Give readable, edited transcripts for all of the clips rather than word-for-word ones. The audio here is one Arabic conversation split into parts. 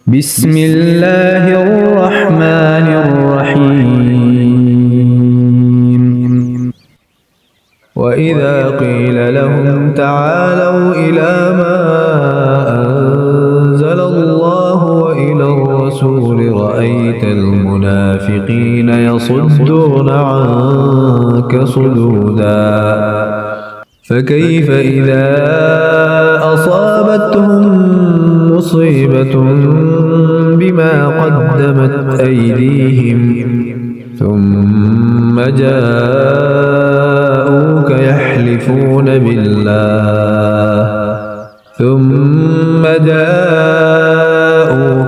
بسم الله الرحمن الرحيم وإذا قيل لهم تعالوا إلى ما أنزل الله وإلى الرسول رأيت المنافقين يصدون عنك صدودا فكيف إذا أصابتهم مصيبة بما قدمت أيديهم ثم جاءوك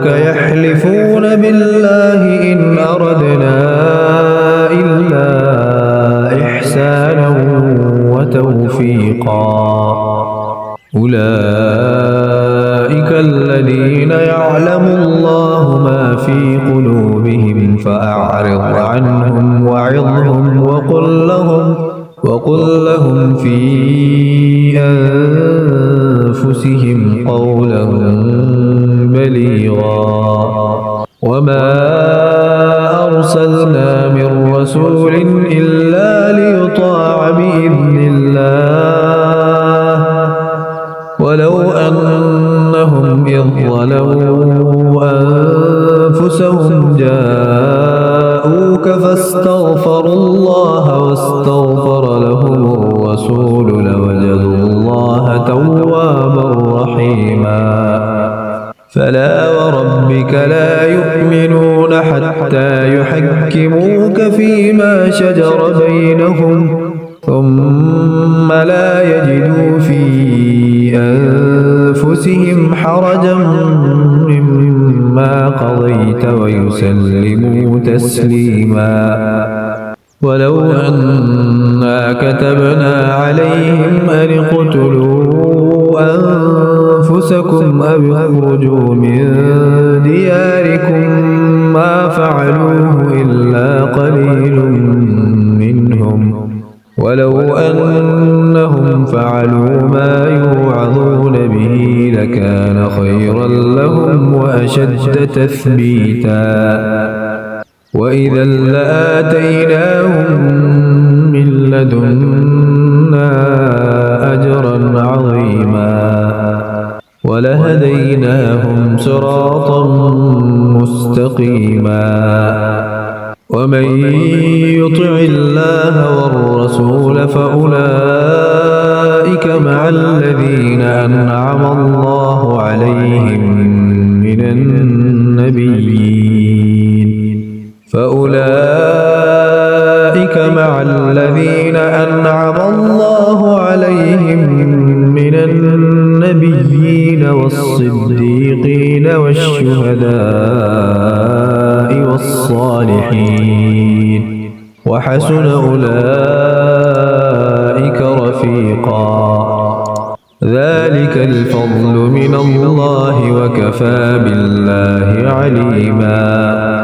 يحلفون بالله إن أردنا إلا إحسانا وتوفيقا أولئك الذين يعلم الله ما في قلوبهم فأعرض عنهم وعظهم وقل لهم في أنفسهم قولا بليغا وما أرسلنا من رسول إلا ليطاع بإذن الله ولو أنهم إذ ظلموا أنفسهم جاءوك فاستغفروا الله واستغفر لهم الرسول لوجدوا الله توابا رحيما فلا وربك لا يؤمنون حتى يحكموك فيما شجر بينهم ثم لا يجدوا في أنفسهم حرجا مما قضيت ويسلموا تسليما ولو أنا كتبنا عليهم أن اقتلوا أنفسكم أو اخرجوا من دياركم ما فعلوه إلا قليل منهم ولو أنهم فعلوا ما يوعظون به لكان خيرا لهم وأشد تثبيتا وإذا لآتيناهم من لدنا أجرا عظيما ولهديناهم صراطا مستقيما ومن يطع الله والرسول فأولئك مع الذين أنعم الله عليهم من النبيين والصديقين والشهداء والصالحين وحسن أولئك رفيقا ذلك الفضل من الله وكفى بالله عليما